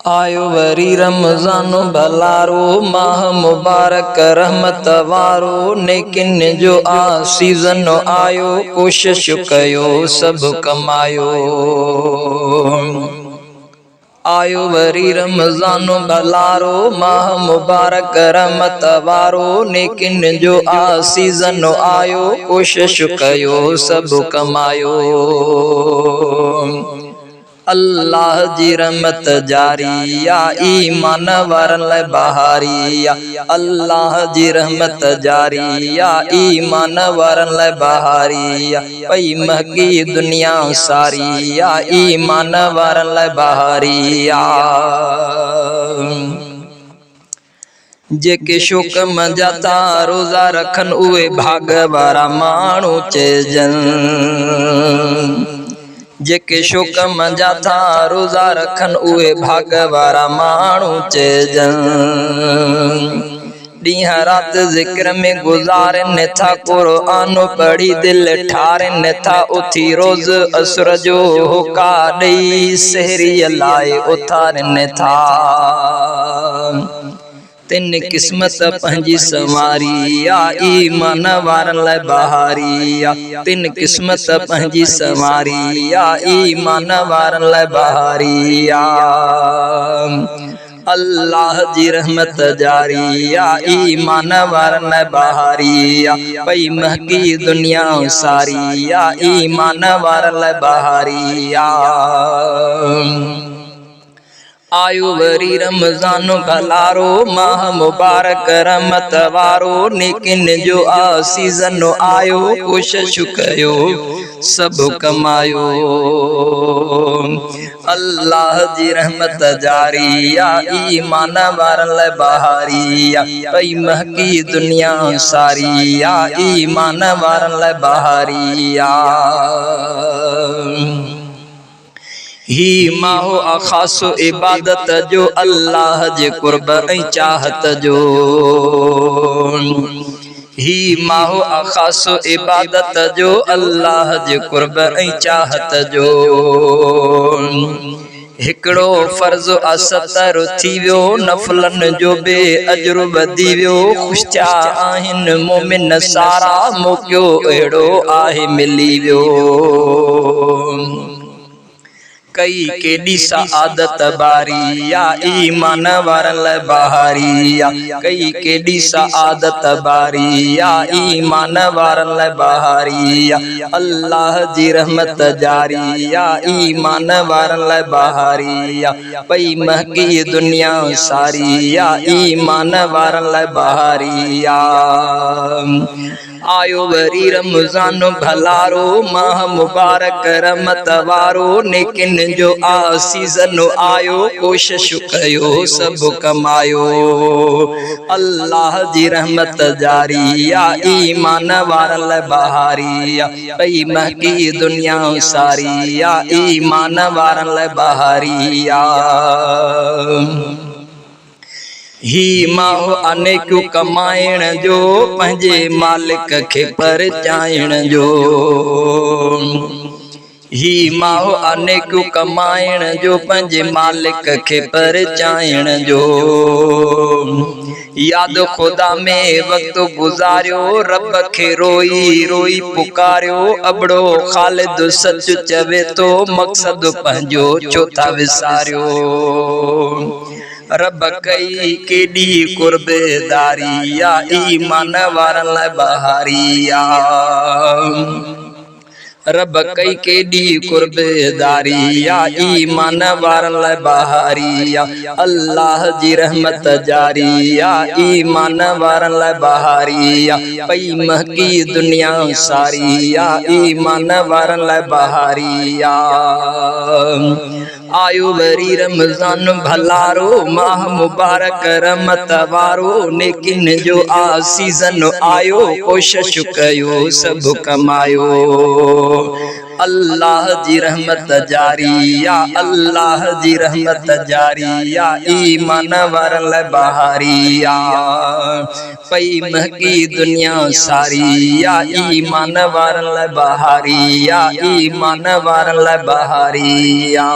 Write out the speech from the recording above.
आयो वरी रमज़ान भलारो माह मुबारक रहमत वारो नेकिन जो सीज़न आयो कोशिश कयो सब कमायो। आयो वरी रमज़ान भलारो माह मुबारक रहमत वारो नेकिन जो सीज़न आयो कोशिश कयो सब कमायो। अल्लाह जी रहमत जारिया ईमान वारन लाइ बहारिया। अल्लाह जी रहमत जारिया ईमान वारन लाइ बहारिया। पई महकी दुनिया सारिया ईमान वारन लाइ बहारिया। जेके शोक मंजाता रोज़ा रखन उहे भाग वारा माण्हू चइजन। जेके शोक मंजाता रोज़ा रखन उहे भाग वारा माण्हू चइजन। ॾींहं रात ज़िक्र में गुज़ारन था क़ुरान पढ़ी दिल ठारन था उथी रोज़ असर जो होका ॾेई सहरीअ लाइ उथारन था। तिन किस्मत पंहिंजी संवारिया ईमान वारन लाइ बहारिया। तिन किस्मत पंहिंजी संवारिया ईमान वारन लाइ बहारिया। अल्लाह जी रहमत जारिया ईमान वारन लाइ बहारिया। पई महकी दुनिया सारिया ईमान वारन लाइ बहारिया। आयो वरी रमज़ान भलारो माह मुबारक रहमत वारो नेकिन जो सीज़न आयो कोशिश कयो सब कमायो। अल्लाह जी रहमत जारिया ईमान वारन लाइ बहारिया। पई महकी दुनिया सारिया ईमान वारन लाइ बहारिया। ही माहो अखासो इबादत जो अल्लाह जे कुर्ब ऐं चाहत जो। ही माहो अखासो इबादत जो अल्लाह जे कुर्ब ऐं चाहत जो। हिकड़ो फर्ज़ असतर थी वियो नफ़लन जो बे अजर वधी वियो। खुश थिया आहिन मोमिन सारा मौक़ियो अहिड़ो आहे मिली वियो। कई केॾी सआदत बारिया ईमान वारन लाइ बहारिया। कई केॾी सआदत बारिया ईमान वारन लाइ बहारिया। अल्लाह जी रहमत जारिया ईमान वारन लाइ बहारिया। पई महकी दुनिया सारिया ईमान वारन लाइ बहारिया। आयो वरी रमज़ान भलारो माह मुबारक रहमत वारो नेकिन जो सीज़न आयो कोशिश कयो सब कमायो। अल्लाह जी रहमत जारिया ईमान वारन लाइ बहारिया। पई महकी दुनिया सारिया ईमान वारन लाइ बहारिया। ही माहो अनेक कमाइण जो पंहिंजे मालिक खे परचाइण जो। ही माहो अनेक कमाइण जो पंहिंजे मालिक खे परचाइण जो। याद खुदा में वक्त गुज़ारियो रब खे रोई रोई पुकारियो। अबड़ो ख़ालिद सच चवे तो मक़सद पंहिंजो छो था विसारियो। रब कई केॾी कुर्बेदारिया ईमान वारन लाइ बहारिया। रब कई केॾी कुर्बेदारिया ईमान वारन लाइ बहारिया। अल्लाह जी रहमत जारिया ईमान वारन लाइ बहारिया। पई महकी दुनिया सारिया ईमान वारन लाइ बहारिया। आयो वरी रमज़ान भलारो माह मुबारक रहमत वारो नेकिन जो सीज़न आयो कोशिश कयो सब कमायो। अल्लाह जी रहमत जारिया। अल्लाह जी रहमत जारिया ईमान वारन लाइ बहारिया। पई महकी दुनिया सारिया ईमान वारन लाइ बहारिया। ईमान वारन लाइ बहारिया।